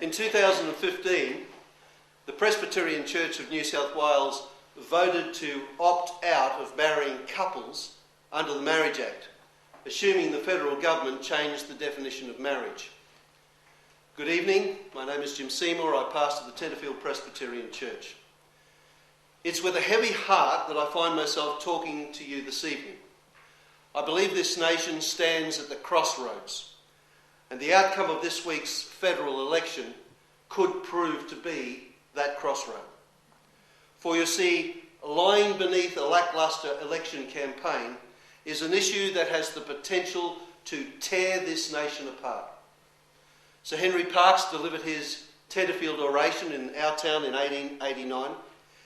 In 2015, the Presbyterian Church of New South Wales voted to opt out of marrying couples under the Marriage Act, assuming the federal government changed the definition of marriage. Good evening, my name is Jim Seymour, I pastor the Tenterfield Presbyterian Church. It's with a heavy heart that I find myself talking to you this evening. I believe this nation stands at the crossroads, and the outcome of this week's federal election could prove to be that crossroad. For you see, lying beneath a lacklustre election campaign is an issue that has the potential to tear this nation apart. Sir Henry Parkes delivered his Tenterfield oration in our town in 1889.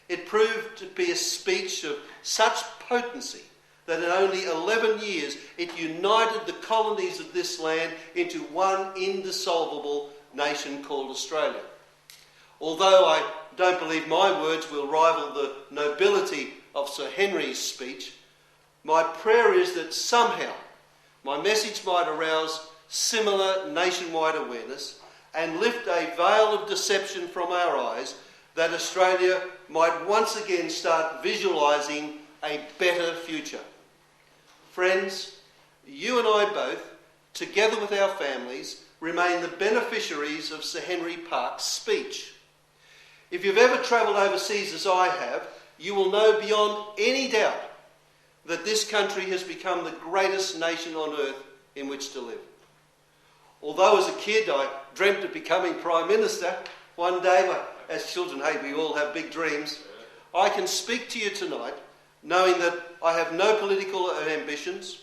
It proved to be a speech of such potency that in only 11 years it united the colonies of this land into one indissoluble nation called Australia. Although I don't believe my words will rival the nobility of Sir Henry's speech, my prayer is that somehow my message might arouse similar nationwide awareness and lift a veil of deception from our eyes, that Australia might once again start visualising a better future. Friends, you and I both, together with our families, remain the beneficiaries of Sir Henry Parkes' speech. If you've ever travelled overseas as I have, you will know beyond any doubt that this country has become the greatest nation on earth in which to live. Although as a kid I dreamt of becoming Prime Minister, one day, as children, hey, we all have big dreams, I can speak to you tonight knowing that I have no political ambitions,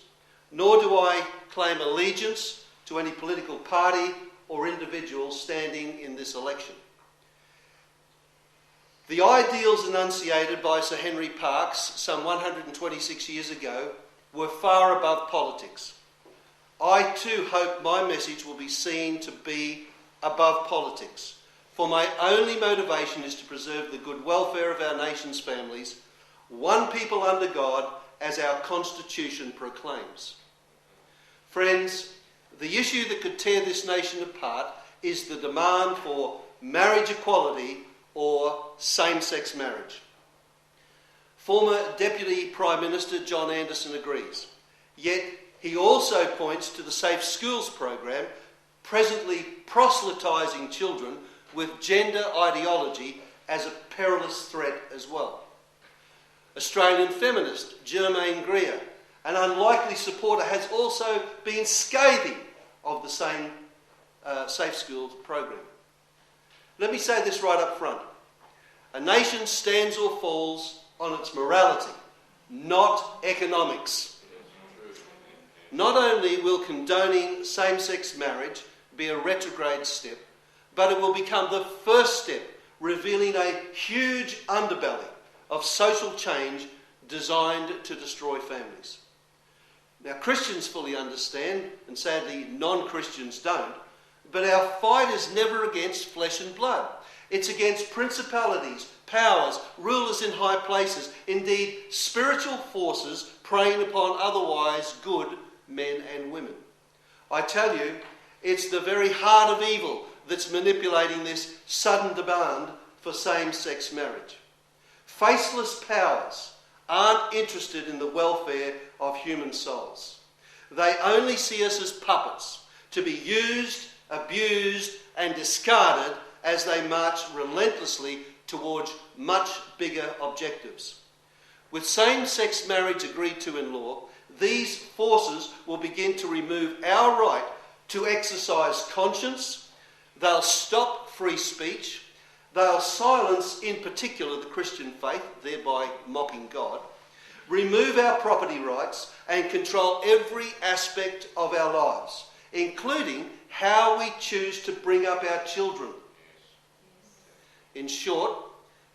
nor do I claim allegiance to any political party or individual standing in this election. The ideals enunciated by Sir Henry Parkes some 126 years ago were far above politics. I too hope my message will be seen to be above politics, for my only motivation is to preserve the good welfare of our nation's families, one people under God, as our Constitution proclaims. Friends, the issue that could tear this nation apart is the demand for marriage equality or same-sex marriage. Former Deputy Prime Minister John Anderson agrees, yet he also points to the Safe Schools program, presently proselytising children with gender ideology as a perilous threat as well. Australian feminist Germaine Greer, an unlikely supporter, has also been scathing of the same Safe Schools program. Let me say this right up front. A nation stands or falls on its morality, not economics. Not only will condoning same-sex marriage be a retrograde step, but it will become the first step revealing a huge underbelly of social change designed to destroy families. Now, Christians fully understand, and sadly non-Christians don't, but our fight is never against flesh and blood. It's against principalities, powers, rulers in high places, indeed spiritual forces preying upon otherwise good men and women. I tell you, it's the very heart of evil that's manipulating this sudden demand for same-sex marriage. Faceless powers aren't interested in the welfare of human souls. They only see us as puppets to be used, abused and discarded as they march relentlessly towards much bigger objectives. With same-sex marriage agreed to in law, these forces will begin to remove our right to exercise conscience. They'll stop free speech. They'll silence, in particular, the Christian faith, thereby mocking God, remove our property rights and control every aspect of our lives, including how we choose to bring up our children. In short,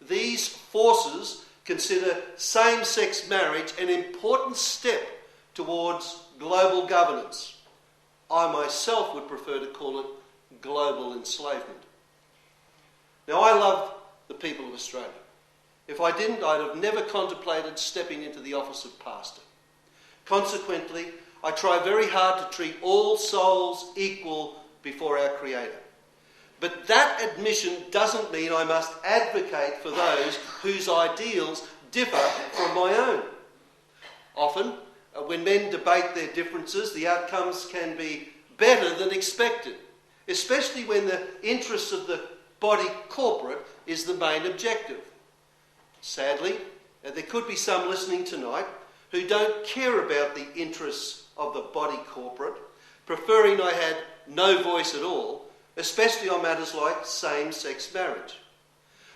these forces consider same-sex marriage an important step towards global governance. I myself would prefer to call it global enslavement. Now, I love the people of Australia. If I didn't, I'd have never contemplated stepping into the office of pastor. Consequently, I try very hard to treat all souls equal before our Creator. But that admission doesn't mean I must advocate for those whose ideals differ from my own. Often, when men debate their differences, the outcomes can be better than expected, especially when the interests of the body corporate is the main objective. Sadly, there could be some listening tonight who don't care about the interests of the body corporate, preferring I had no voice at all, especially on matters like same-sex marriage.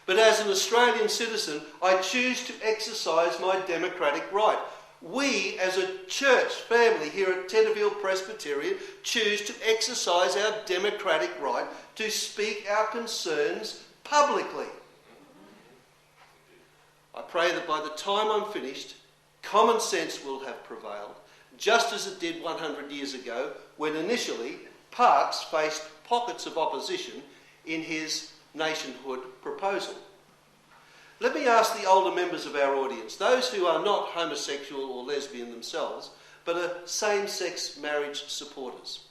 But as an Australian citizen, I choose to exercise my democratic right. We, as a church family here at Tenterfield Presbyterian, choose to exercise our democratic right to speak our concerns publicly. I pray that by the time I'm finished, common sense will have prevailed, just as it did 100 years ago, when initially Parkes faced pockets of opposition in his nationhood proposal. Let me ask the older members of our audience, those who are not homosexual or lesbian themselves, but are same-sex marriage supporters.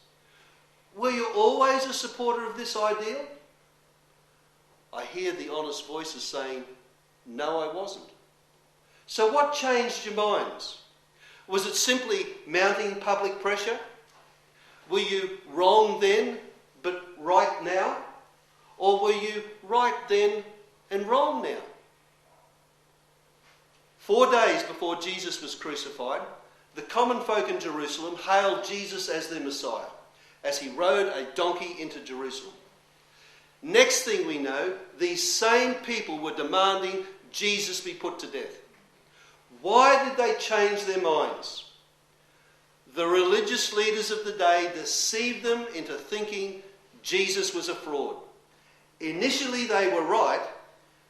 Were you always a supporter of this ideal? I hear the honest voices saying, no, I wasn't. So what changed your minds? Was it simply mounting public pressure? Were you wrong then, but right now? Or were you right then and wrong now? 4 days before Jesus was crucified, the common folk in Jerusalem hailed Jesus as their Messiah, as he rode a donkey into Jerusalem. Next thing we know, these same people were demanding Jesus be put to death. Why did they change their minds? The religious leaders of the day deceived them into thinking Jesus was a fraud. Initially they were right,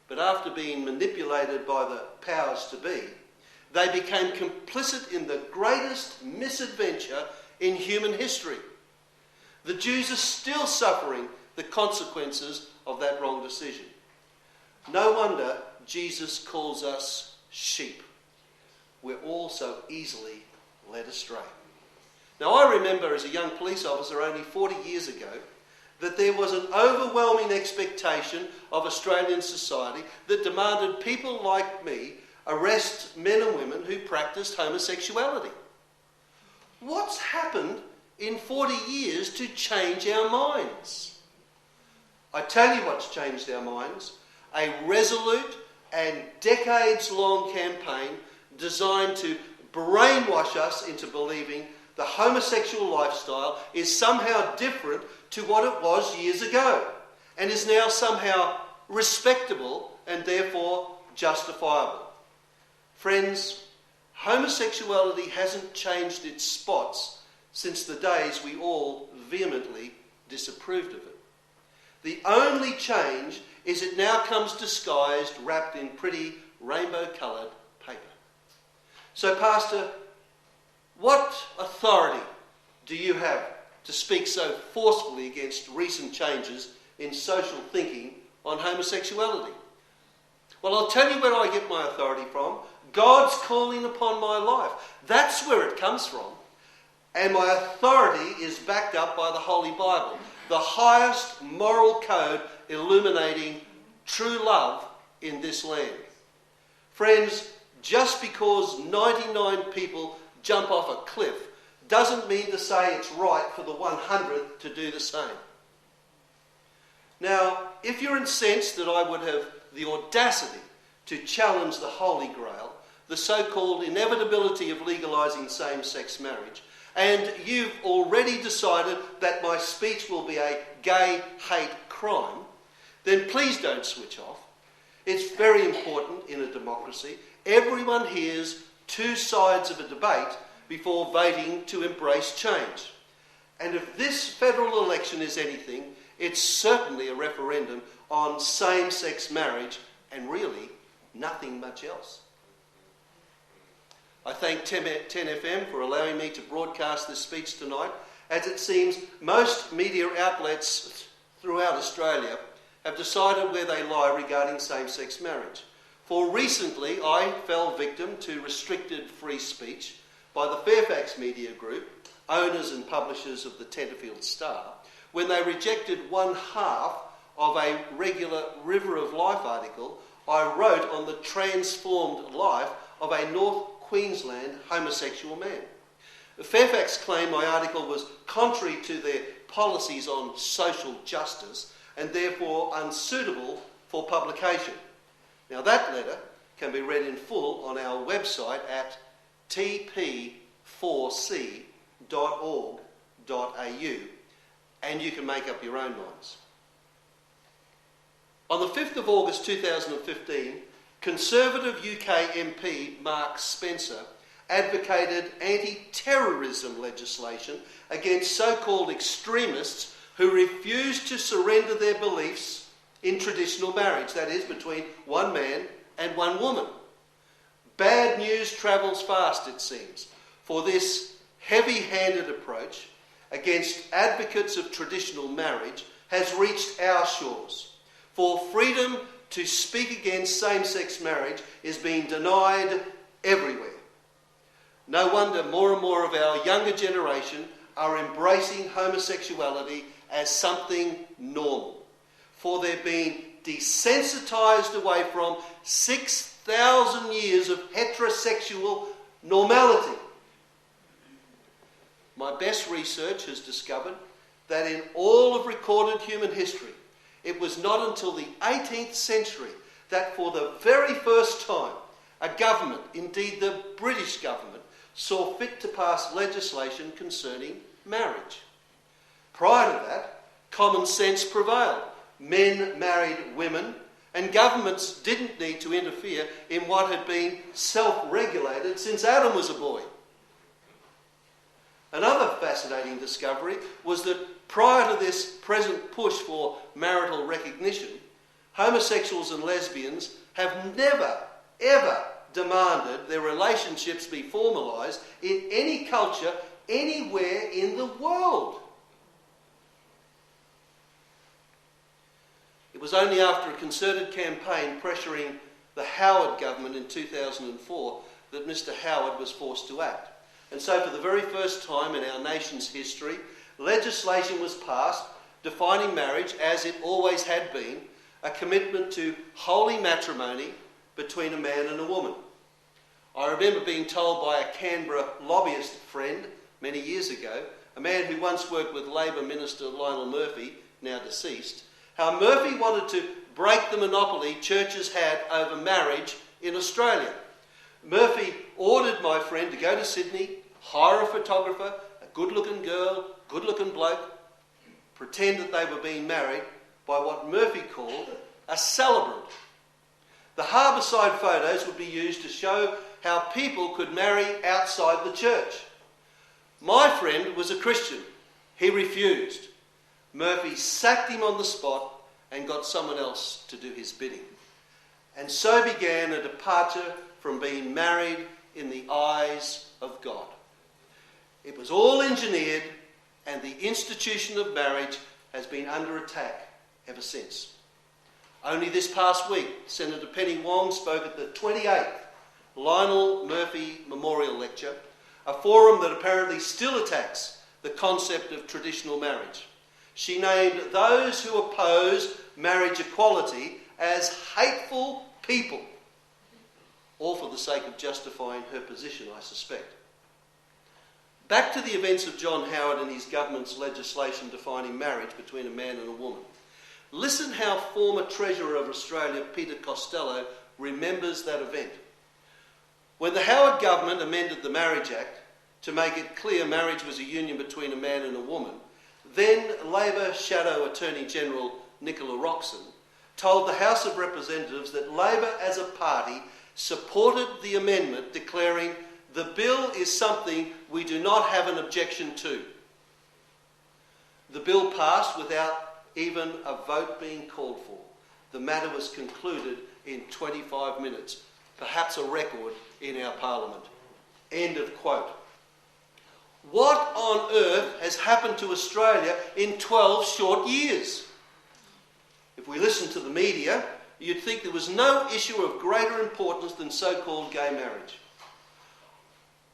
but after being manipulated by the powers to be, they became complicit in the greatest misadventure in human history. The Jews are still suffering the consequences of that wrong decision. No wonder Jesus calls us sheep. We're all so easily led astray. Now, I remember as a young police officer only 40 years ago that there was an overwhelming expectation of Australian society that demanded people like me arrest men and women who practiced homosexuality. What's happened in 40 years to change our minds? I tell you what's changed our minds. A resolute and decades-long campaign designed to brainwash us into believing the homosexual lifestyle is somehow different to what it was years ago and is now somehow respectable and therefore justifiable. Friends, homosexuality hasn't changed its spots since the days we all vehemently disapproved of it. The only change is it now comes disguised, wrapped in pretty rainbow-coloured paper. So, Pastor, what authority do you have to speak so forcefully against recent changes in social thinking on homosexuality? Well, I'll tell you where I get my authority from. God's calling upon my life. That's where it comes from. And my authority is backed up by the Holy Bible, the highest moral code illuminating true love in this land. Friends, just because 99 people jump off a cliff doesn't mean to say it's right for the 100th to do the same. Now, if you're incensed that I would have the audacity to challenge the Holy Grail, the so-called inevitability of legalising same-sex marriage, and you've already decided that my speech will be a gay hate crime, then please don't switch off. It's very important in a democracy. Everyone hears two sides of a debate before voting to embrace change. And if this federal election is anything, it's certainly a referendum on same-sex marriage and really nothing much else. I thank 10FM for allowing me to broadcast this speech tonight, as it seems most media outlets throughout Australia have decided where they lie regarding same-sex marriage. For recently, I fell victim to restricted free speech by the Fairfax Media Group, owners and publishers of the Tenterfield Star, when they rejected one half of a regular River of Life article I wrote on the transformed life of a North Queensland homosexual man. Fairfax claimed my article was contrary to their policies on social justice and therefore unsuitable for publication. Now that letter can be read in full on our website at tp4c.org.au, and you can make up your own minds. On the 5th of August 2015, Conservative UK MP Mark Spencer advocated anti-terrorism legislation against so-called extremists who refuse to surrender their beliefs in traditional marriage, that is, between one man and one woman. Bad news travels fast, it seems, for this heavy-handed approach against advocates of traditional marriage has reached our shores. For freedom to speak against same-sex marriage is being denied everywhere. No wonder more and more of our younger generation are embracing homosexuality as something normal, for they're being desensitised away from 6,000 years of heterosexual normality. My best research has discovered that in all of recorded human history, it was not until the 18th century that for the very first time a government, indeed the British government, saw fit to pass legislation concerning marriage. Prior to that, common sense prevailed. Men married women, and governments didn't need to interfere in what had been self-regulated since Adam was a boy. Another fascinating discovery was that prior to this present push for marital recognition, homosexuals and lesbians have never, ever demanded their relationships be formalised in any culture anywhere in the world. It was only after a concerted campaign pressuring the Howard government in 2004 that Mr. Howard was forced to act. And so for the very first time in our nation's history, legislation was passed defining marriage, as it always had been, a commitment to holy matrimony between a man and a woman. I remember being told by a Canberra lobbyist friend many years ago, a man who once worked with Labor Minister Lionel Murphy, now deceased, how Murphy wanted to break the monopoly churches had over marriage in Australia. Murphy ordered my friend to go to Sydney, hire a photographer, a good-looking girl, good-looking bloke, pretend that they were being married by what Murphy called a celebrant. The harbourside photos would be used to show how people could marry outside the church. My friend was a Christian. He refused. Murphy sacked him on the spot and got someone else to do his bidding. And so began a departure from being married in the eyes of God. It was all engineered, and the institution of marriage has been under attack ever since. Only this past week, Senator Penny Wong spoke at the 28th Lionel Murphy Memorial Lecture, a forum that apparently still attacks the concept of traditional marriage. She named those who oppose marriage equality as hateful people, all for the sake of justifying her position, I suspect. Back to the events of John Howard and his government's legislation defining marriage between a man and a woman. Listen how former Treasurer of Australia, Peter Costello, remembers that event. When the Howard government amended the Marriage Act to make it clear marriage was a union between a man and a woman, then Labor Shadow Attorney General Nicola Roxon told the House of Representatives that Labor as a party supported the amendment, declaring the bill is something we do not have an objection to. The bill passed without even a vote being called for. The matter was concluded in 25 minutes, perhaps a record in our Parliament. End of quote. What on earth has happened to Australia in 12 short years? If we listen to the media, you'd think there was no issue of greater importance than so-called gay marriage.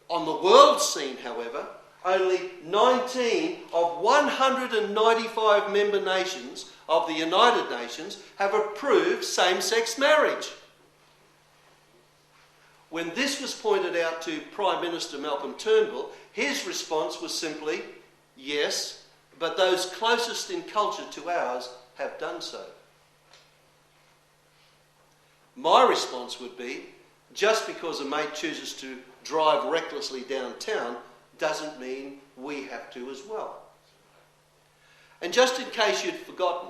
On the world scene, however, only 19 of 195 member nations of the United Nations have approved same-sex marriage. When this was pointed out to Prime Minister Malcolm Turnbull, his response was simply, yes, but those closest in culture to ours have done so. My response would be, just because a mate chooses to drive recklessly downtown doesn't mean we have to as well. And just in case you'd forgotten,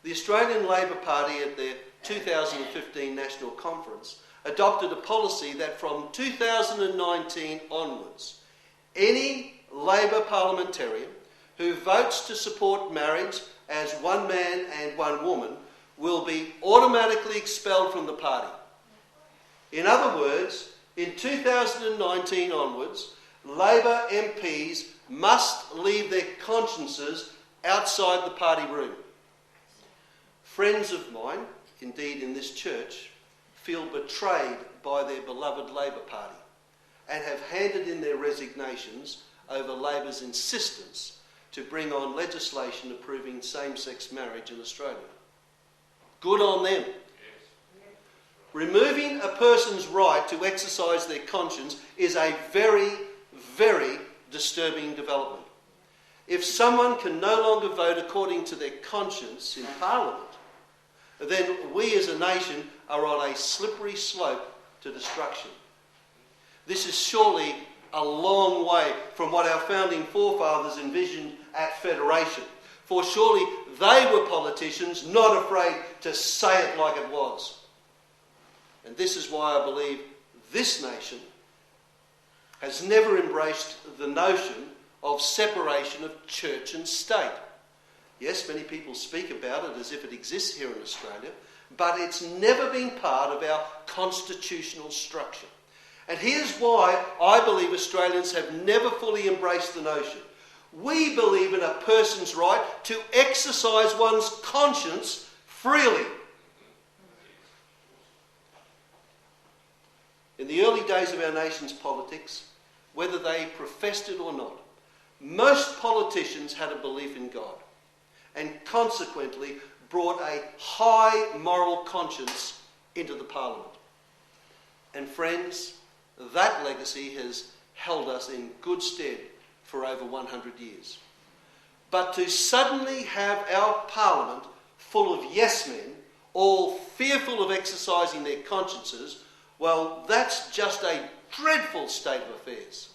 the Australian Labor Party at their 2015 National Conference adopted a policy that from 2019 onwards, any Labor parliamentarian who votes to support marriage as one man and one woman will be automatically expelled from the party. In other words, in 2019 onwards, Labor MPs must leave their consciences outside the party room. Friends of mine, indeed in this church, feel betrayed by their beloved Labor Party and have handed in their resignations over Labor's insistence to bring on legislation approving same-sex marriage in Australia. Good on them. Removing a person's right to exercise their conscience is a very, very disturbing development. If someone can no longer vote according to their conscience in Parliament, then we as a nation are on a slippery slope to destruction. This is surely a long way from what our founding forefathers envisioned at federation, for surely they were politicians not afraid to say it like it was. And this is why I believe this nation has never embraced the notion of separation of church and state. Yes, many people speak about it as if it exists here in Australia, but it's never been part of our constitutional structure. And here's why I believe Australians have never fully embraced the notion. We believe in a person's right to exercise one's conscience freely. In the early days of our nation's politics, whether they professed it or not, most politicians had a belief in God and consequently brought a high moral conscience into the Parliament. And friends, that legacy has held us in good stead for over 100 years. But to suddenly have our Parliament full of yes men, all fearful of exercising their consciences, well, that's just a dreadful state of affairs.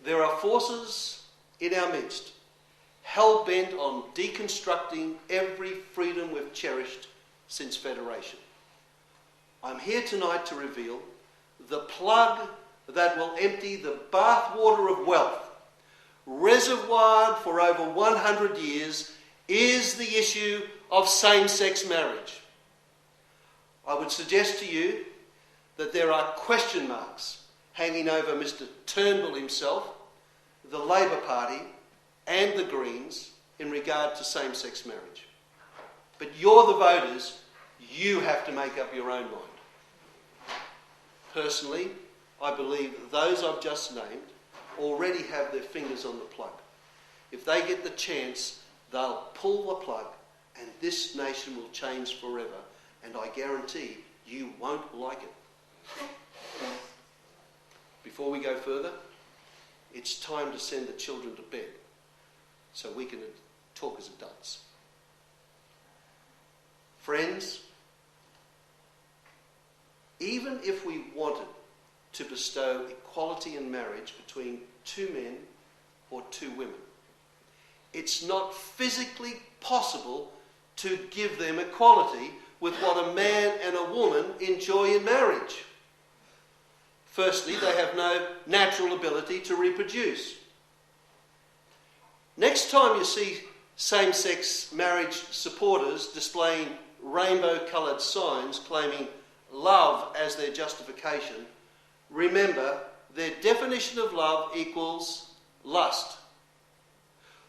There are forces in our midst hell-bent on deconstructing every freedom we've cherished since Federation. I'm here tonight to reveal the plug that will empty the bathwater of wealth, reservoired for over 100 years, is the issue of same-sex marriage. I would suggest to you that there are question marks hanging over Mr. Turnbull himself, the Labor Party and the Greens in regard to same-sex marriage. But you're the voters, you have to make up your own mind. Personally, I believe those I've just named already have their fingers on the plug. If they get the chance, they'll pull the plug and this nation will change forever, and I guarantee you won't like it. Before we go further, it's time to send the children to bed so we can talk as adults. Friends, even if we wanted to bestow equality in marriage between two men or two women, it's not physically possible to give them equality with what a man and a woman enjoy in marriage. Firstly, they have no natural ability to reproduce. Next time you see same-sex marriage supporters displaying rainbow-coloured signs claiming love as their justification, remember their definition of love equals lust.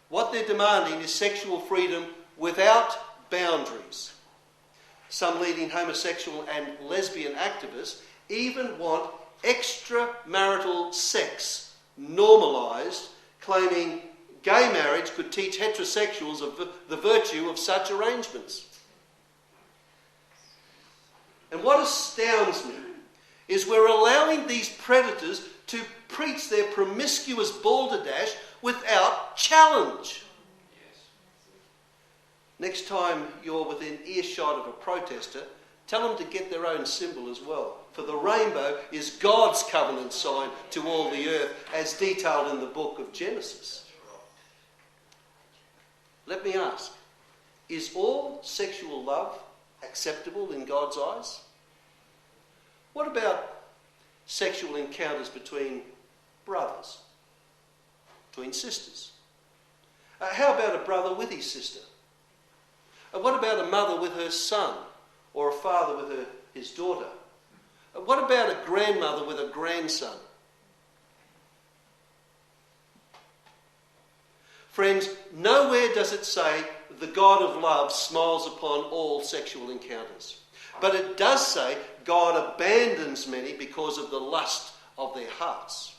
What they're demanding is sexual freedom without boundaries. Some leading homosexual and lesbian activists even want extramarital sex normalised, claiming gay marriage could teach heterosexuals of the virtue of such arrangements. And what astounds me is we're allowing these predators to preach their promiscuous balderdash without challenge. Next time you're within earshot of a protester, tell them to get their own symbol as well. For the rainbow is God's covenant sign to all the earth, as detailed in the book of Genesis. Let me ask, is all sexual love acceptable in God's eyes? What about sexual encounters between brothers, between sisters? How about a brother with his sister? What about a mother with her son, or a father with his daughter? What about a grandmother with a grandson? Friends, nowhere does it say the God of love smiles upon all sexual encounters. But it does say God abandons many because of the lust of their hearts.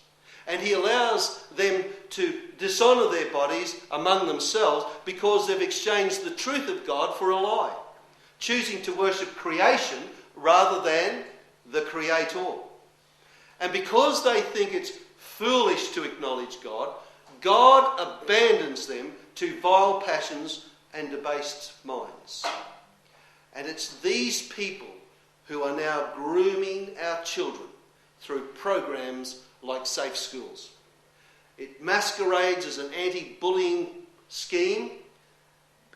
And he allows them to dishonour their bodies among themselves because they've exchanged the truth of God for a lie, choosing to worship creation rather than the Creator. And because they think it's foolish to acknowledge God, God abandons them to vile passions and debased minds. And it's these people who are now grooming our children through programs like Safe Schools. It masquerades as an anti-bullying scheme,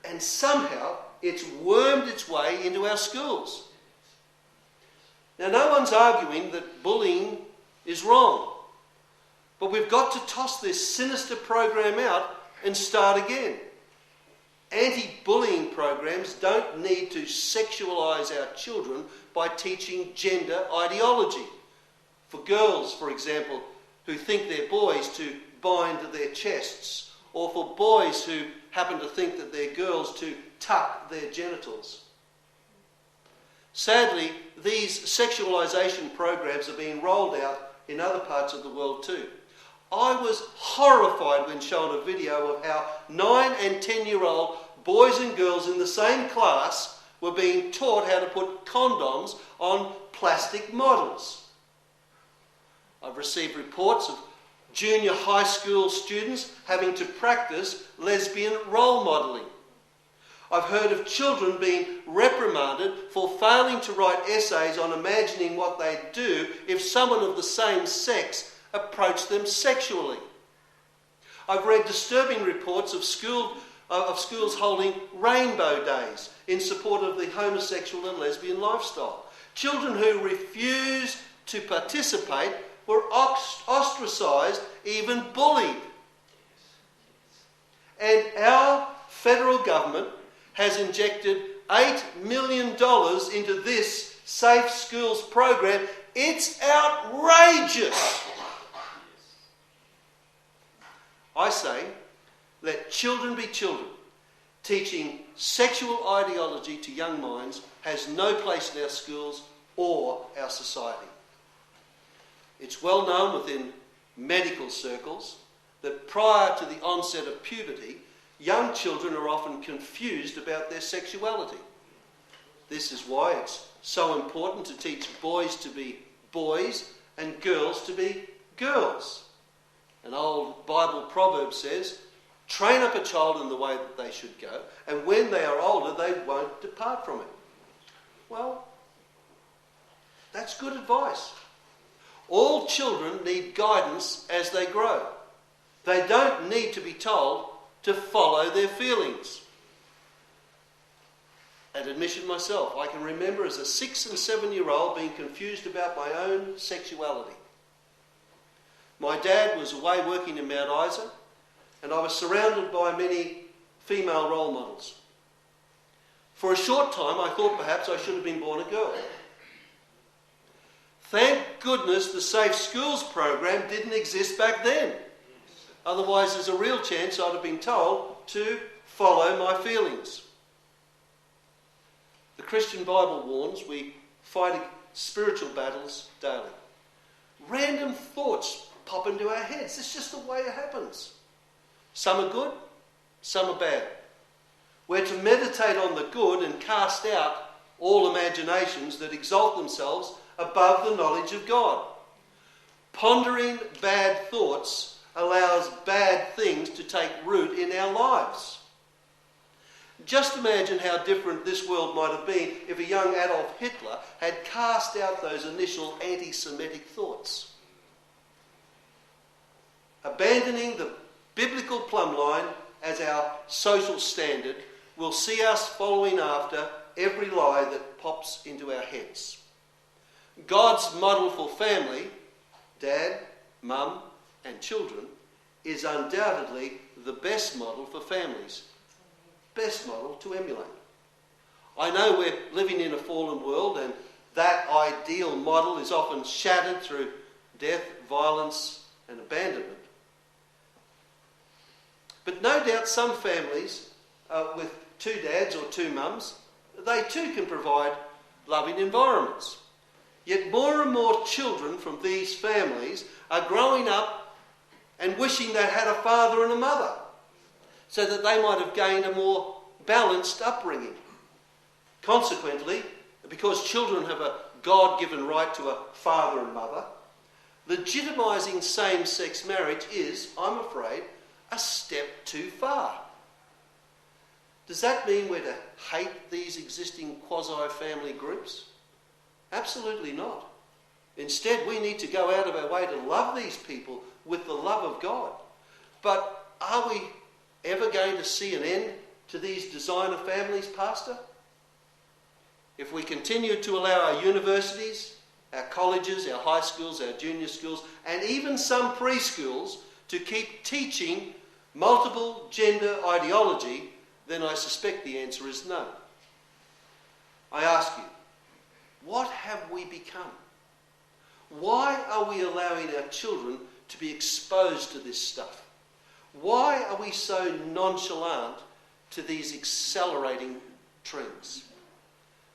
and somehow it's wormed its way into our schools. Now, no one's arguing that bullying is wrong, but we've got to toss this sinister program out and start again. Anti-bullying programs don't need to sexualise our children by teaching gender ideology. For girls, for example, who think they're boys, to bind their chests, or for boys who happen to think that they're girls, to tuck their genitals. Sadly, these sexualisation programs are being rolled out in other parts of the world too. I was horrified when shown a video of how 9 and 10-year-old boys and girls in the same class were being taught how to put condoms on plastic models. I've received reports of junior high school students having to practice lesbian role modelling. I've heard of children being reprimanded for failing to write essays on imagining what they'd do if someone of the same sex approached them sexually. I've read disturbing reports of schools holding rainbow days in support of the homosexual and lesbian lifestyle. Children who refused to participate were ostracised, even bullied. And our federal government has injected $8 million into this Safe Schools program. It's outrageous. I say, let children be children. Teaching sexual ideology to young minds has no place in our schools or our society. It's well known within medical circles that prior to the onset of puberty, young children are often confused about their sexuality. This is why it's so important to teach boys to be boys and girls to be girls. An old Bible proverb says, train up a child in the way that they should go, and when they are older, they won't depart from it. Well, that's good advice. All children need guidance as they grow. They don't need to be told to follow their feelings. At admission myself, I can remember as a 6 and 7-year-old being confused about my own sexuality. My dad was away working in Mount Isa, and I was surrounded by many female role models. For a short time, I thought perhaps I should have been born a girl. Thank goodness the Safe Schools program didn't exist back then. Otherwise, there's a real chance I'd have been told to follow my feelings. The Christian Bible warns we fight spiritual battles daily. Random thoughts pop into our heads. It's just the way it happens. Some are good, some are bad. We're to meditate on the good and cast out all imaginations that exalt themselves above the knowledge of God. Pondering bad thoughts allows bad things to take root in our lives. Just imagine how different this world might have been if a young Adolf Hitler had cast out those initial anti-Semitic thoughts. Abandoning the biblical plumb line as our social standard will see us following after every lie that pops into our heads. God's model for family, dad, mum and children, is undoubtedly the best model for families. Best model to emulate. I know we're living in a fallen world and that ideal model is often shattered through death, violence and abandonment. But no doubt some families with two dads or two mums, they too can provide loving environments. Yet more and more children from these families are growing up and wishing they had a father and a mother so that they might have gained a more balanced upbringing. Consequently, because children have a God-given right to a father and mother, legitimising same-sex marriage is, I'm afraid, a step too far. Does that mean we're to hate these existing quasi-family groups? Absolutely not. Instead, we need to go out of our way to love these people with the love of God. But are we ever going to see an end to these designer families, Pastor? If we continue to allow our universities, our colleges, our high schools, our junior schools, and even some preschools to keep teaching multiple gender ideology, then I suspect the answer is no. I ask you, what have we become? Why are we allowing our children to be exposed to this stuff? Why are we so nonchalant to these accelerating trends?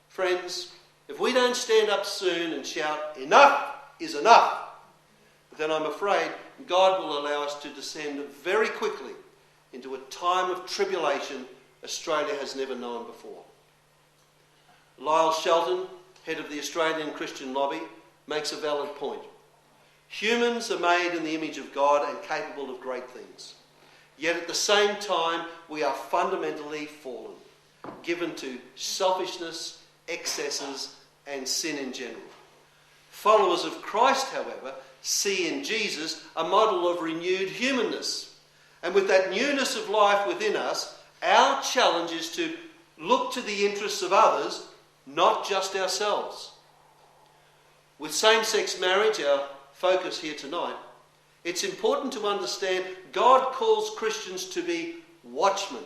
Friends, if we don't stand up soon and shout, enough is enough, then I'm afraid God will allow us to descend very quickly into a time of tribulation Australia has never known before. Lyle Shelton, head of the Australian Christian Lobby, makes a valid point. Humans are made in the image of God and capable of great things. Yet at the same time, we are fundamentally fallen, given to selfishness, excesses, and sin in general. Followers of Christ, however, see in Jesus a model of renewed humanness. And with that newness of life within us, our challenge is to look to the interests of others, not just ourselves. With same-sex marriage, our focus here tonight, it's important to understand God calls Christians to be watchmen.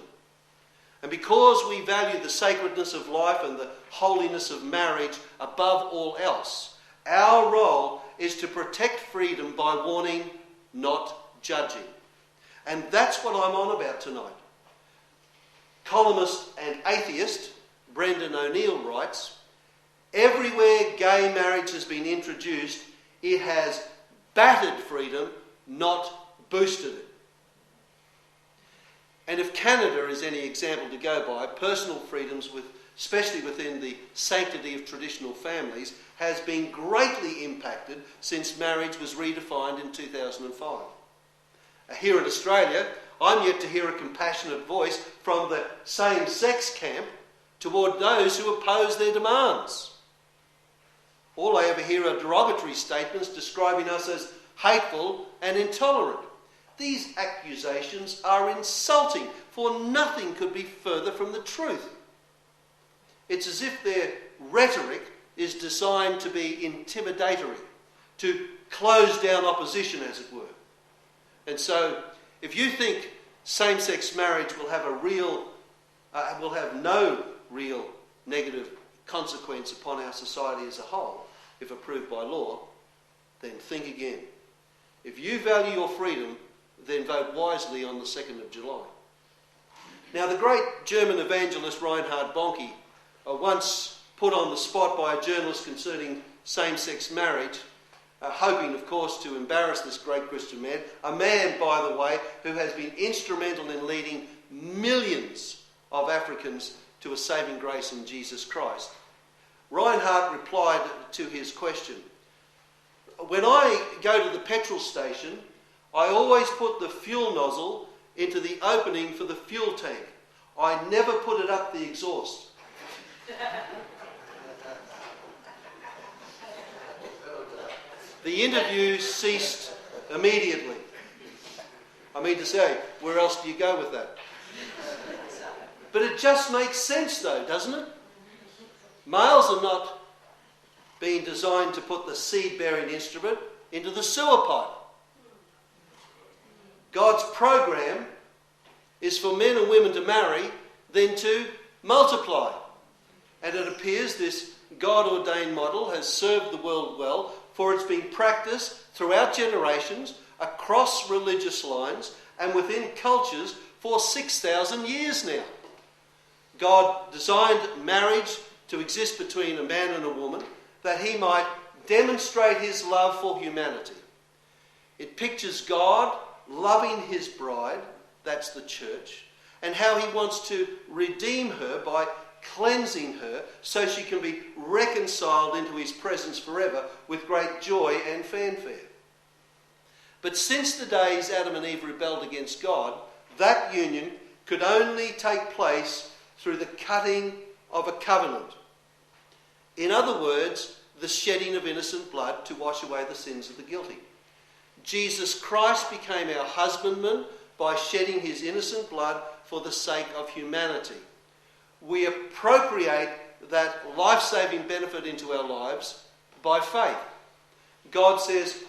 And because we value the sacredness of life and the holiness of marriage above all else, our role is to protect freedom by warning, not judging. And that's what I'm on about tonight. Columnist and atheist Brendan O'Neill writes, everywhere gay marriage has been introduced, it has battered freedom, not boosted it. And if Canada is any example to go by, personal freedoms, especially within the sanctity of traditional families, has been greatly impacted since marriage was redefined in 2005. Here in Australia, I'm yet to hear a compassionate voice from the same-sex camp toward those who oppose their demands. All I ever hear are derogatory statements describing us as hateful and intolerant. These accusations are insulting, for nothing could be further from the truth. It's as if their rhetoric is designed to be intimidatory, to close down opposition, as it were. And so, if you think same-sex marriage will have no real negative consequence upon our society as a whole, if approved by law, then think again. If you value your freedom, then vote wisely on the 2nd of July. Now, the great German evangelist Reinhard Bonnke, once put on the spot by a journalist concerning same-sex marriage, hoping, of course, to embarrass this great Christian man, a man, by the way, who has been instrumental in leading millions of Africans to a saving grace in Jesus Christ. Reinhardt replied to his question, "When I go to the petrol station, I always put the fuel nozzle into the opening for the fuel tank. I never put it up the exhaust." The interview ceased immediately. I mean to say, where else do you go with that? But it just makes sense though, doesn't it? Males are not being designed to put the seed-bearing instrument into the sewer pipe. God's program is for men and women to marry, then to multiply. And it appears this God-ordained model has served the world well, for it's been practiced throughout generations, across religious lines, and within cultures for 6,000 years now. God designed marriage to exist between a man and a woman, that he might demonstrate his love for humanity. It pictures God loving his bride, that's the church, and how he wants to redeem her by cleansing her so she can be reconciled into his presence forever with great joy and fanfare. But since the days Adam and Eve rebelled against God, that union could only take place through the cutting of a covenant. In other words, the shedding of innocent blood to wash away the sins of the guilty. Jesus Christ became our husbandman by shedding his innocent blood for the sake of humanity. We appropriate that life-saving benefit into our lives by faith. God says,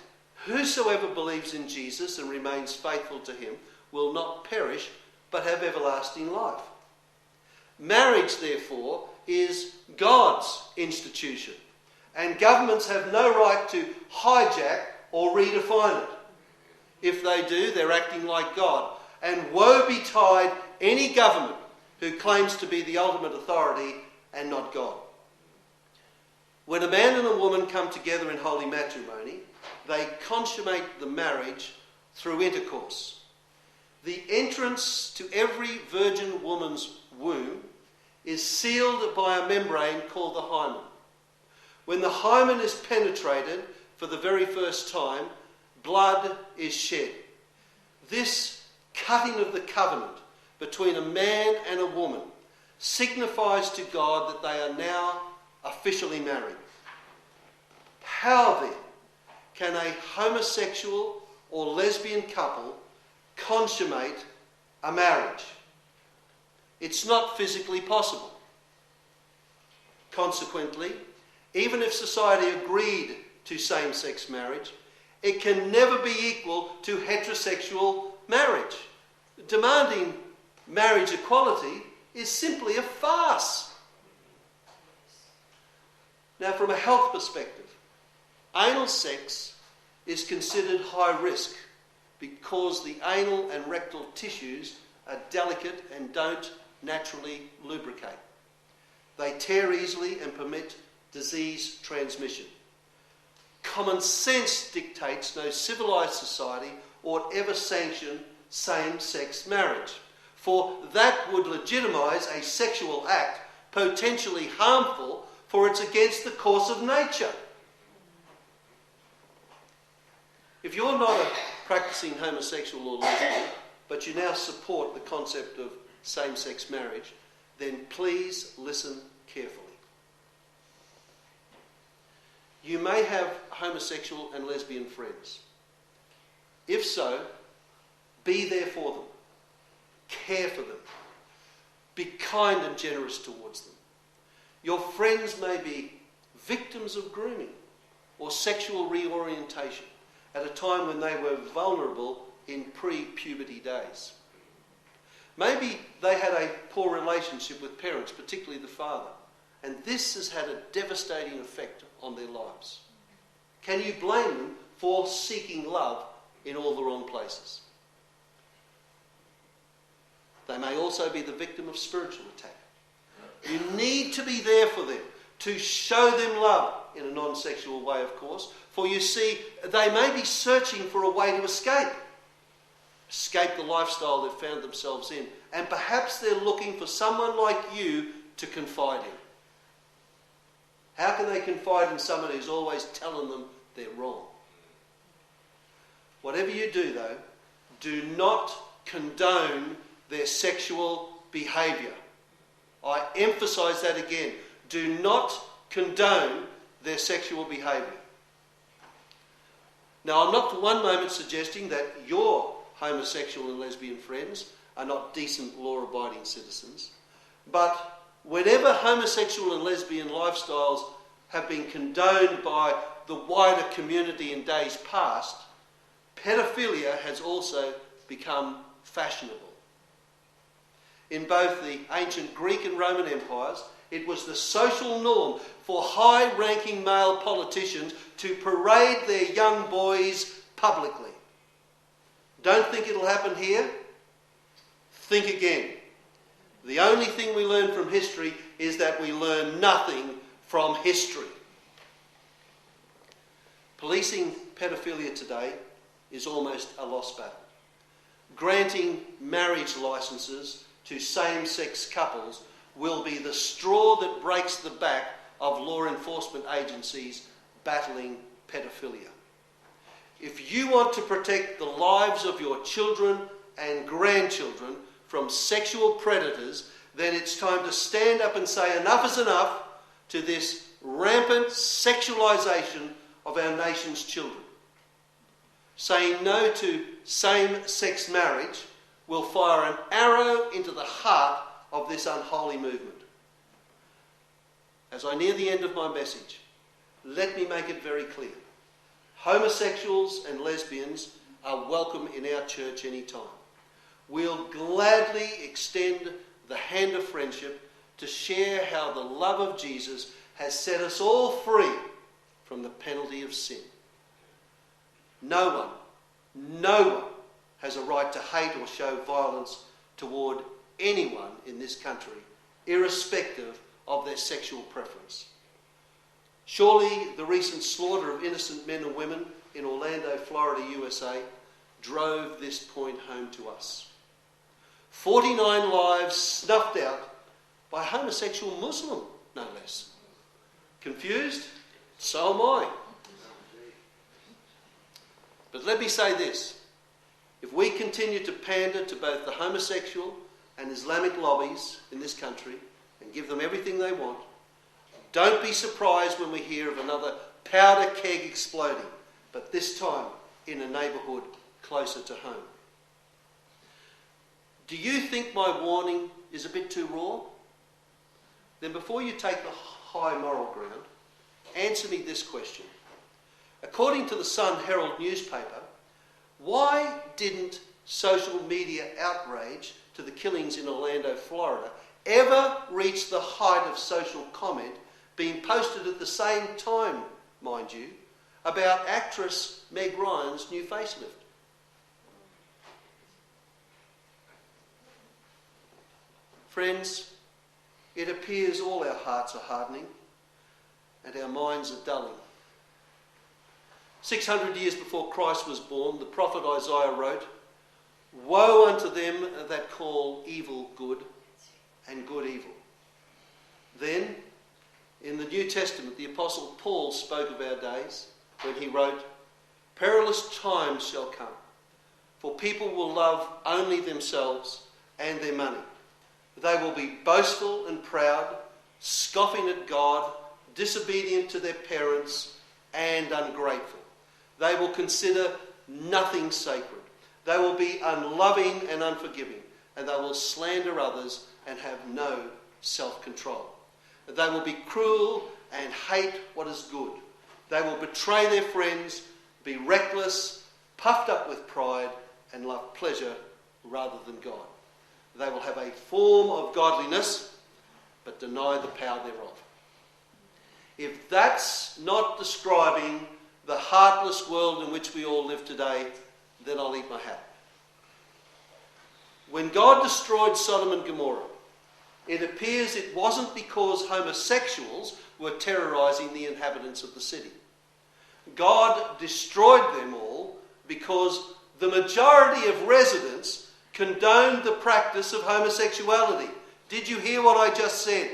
"Whosoever believes in Jesus and remains faithful to him will not perish, but have everlasting life." Marriage, therefore, is God's institution, and governments have no right to hijack or redefine it. If they do, they're acting like God. And woe betide any government who claims to be the ultimate authority and not God. When a man and a woman come together in holy matrimony, they consummate the marriage through intercourse. The entrance to every virgin woman's womb is sealed by a membrane called the hymen. When the hymen is penetrated for the very first time, blood is shed. This cutting of the covenant between a man and a woman signifies to God that they are now officially married. How then can a homosexual or lesbian couple consummate a marriage? It's not physically possible. Consequently, even if society agreed to same-sex marriage, it can never be equal to heterosexual marriage. Demanding marriage equality is simply a farce. Now, from a health perspective, anal sex is considered high risk because the anal and rectal tissues are delicate and don't naturally lubricate. They tear easily and permit disease transmission. Common sense dictates no civilised society ought ever sanction same-sex marriage, for that would legitimise a sexual act potentially harmful, for it's against the course of nature. If you're not a practising homosexual or lesbian, but you now support the concept of same-sex marriage, then please listen carefully. You may have homosexual and lesbian friends. If so, be there for them. Care for them. Be kind and generous towards them. Your friends may be victims of grooming or sexual reorientation at a time when they were vulnerable in pre-puberty days. Maybe they had a poor relationship with parents, particularly the father, and this has had a devastating effect on their lives. Can you blame them for seeking love in all the wrong places? They may also be the victim of spiritual attack. You need to be there for them, to show them love in a non-sexual way, of course. For you see, they may be searching for a way to escape the lifestyle they've found themselves in. And perhaps they're looking for someone like you to confide in. How can they confide in someone who's always telling them they're wrong? Whatever you do, though, do not condone their sexual behaviour. I emphasise that again. Do not condone their sexual behaviour. Now, I'm not for one moment suggesting that your homosexual and lesbian friends are not decent, law-abiding citizens, but whenever homosexual and lesbian lifestyles have been condoned by the wider community in days past, pedophilia has also become fashionable. In both the ancient Greek and Roman empires, it was the social norm for high-ranking male politicians to parade their young boys publicly. Don't think it'll happen here? Think again. The only thing we learn from history is that we learn nothing from history. Policing pedophilia today is almost a lost battle. Granting marriage licences to same-sex couples will be the straw that breaks the back of law enforcement agencies battling pedophilia. If you want to protect the lives of your children and grandchildren from sexual predators, then it's time to stand up and say enough is enough to this rampant sexualisation of our nation's children. Saying no to same-sex marriage will fire an arrow into the heart of this unholy movement. As I near the end of my message, let me make it very clear. Homosexuals and lesbians are welcome in our church anytime. We'll gladly extend the hand of friendship to share how the love of Jesus has set us all free from the penalty of sin. No one has a right to hate or show violence toward anyone in this country, irrespective of their sexual preference. Surely the recent slaughter of innocent men and women in Orlando, Florida, USA, drove this point home to us. 49 lives snuffed out by a homosexual Muslim, no less. Confused? So am I. But let me say this. If we continue to pander to both the homosexual and Islamic lobbies in this country and give them everything they want, don't be surprised when we hear of another powder keg exploding, but this time in a neighbourhood closer to home. Do you think my warning is a bit too raw? Then before you take the high moral ground, answer me this question. According to the Sun Herald newspaper, why didn't social media outrage to the killings in Orlando, Florida, ever reach the height of social comment being posted at the same time, mind you, about actress Meg Ryan's new facelift? Friends, it appears all our hearts are hardening and our minds are dulling. 600 years before Christ was born, the prophet Isaiah wrote, "Woe unto them that call evil good and good evil." Then, in the New Testament, the Apostle Paul spoke of our days when he wrote, "Perilous times shall come, for people will love only themselves and their money. They will be boastful and proud, scoffing at God, disobedient to their parents, and ungrateful. They will consider nothing sacred. They will be unloving and unforgiving, and they will slander others and have no self-control. They will be cruel and hate what is good. They will betray their friends, be reckless, puffed up with pride, and love pleasure rather than God. They will have a form of godliness, but deny the power thereof." If that's not describing the heartless world in which we all live today, then I'll eat my hat. When God destroyed Sodom and Gomorrah, it appears it wasn't because homosexuals were terrorising the inhabitants of the city. God destroyed them all because the majority of residents condoned the practice of homosexuality. Did you hear what I just said?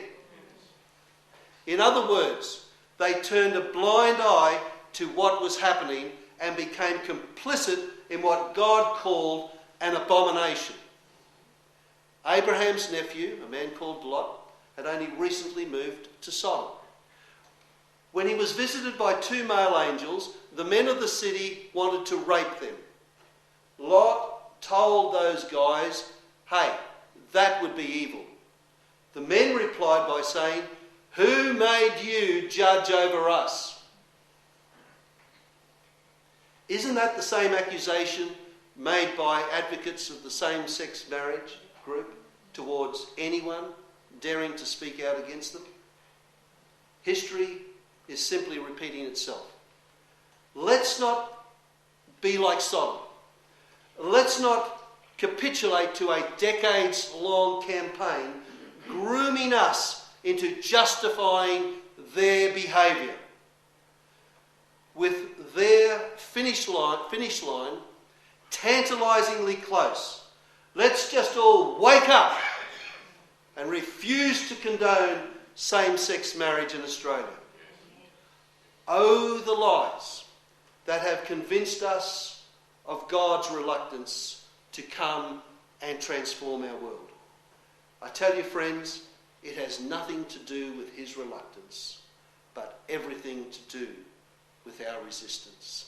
In other words, they turned a blind eye to what was happening and became complicit in what God called an abomination. Abraham's nephew, a man called Lot, had only recently moved to Sodom. When he was visited by two male angels, the men of the city wanted to rape them. Lot told those guys, "Hey, that would be evil." The men replied by saying, "Who made you judge over us?" Isn't that the same accusation made by advocates of the same-sex marriage group towards anyone daring to speak out against them? History is simply repeating itself. Let's not be like Sodom. Let's not capitulate to a decades-long campaign grooming us into justifying their behaviour. With their finish line tantalisingly close, let's just all wake up and refuse to condone same-sex marriage in Australia. Oh, the lies that have convinced us of God's reluctance to come and transform our world. I tell you, friends, it has nothing to do with his reluctance, but everything to do with our resistance.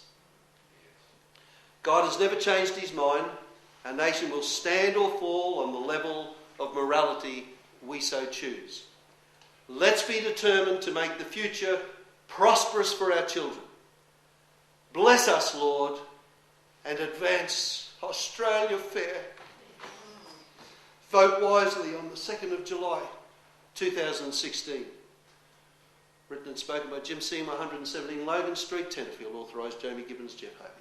God has never changed his mind. Our nation will stand or fall on the level of morality we so choose. Let's be determined to make the future prosperous for our children. Bless us, Lord, and advance Australia fair. Vote wisely on the 2nd of July 2016. Written and spoken by Jim Seymour, 117 Logan Street, Tenterfield. Authorised Jamie Gibbons, Jeff Harvey.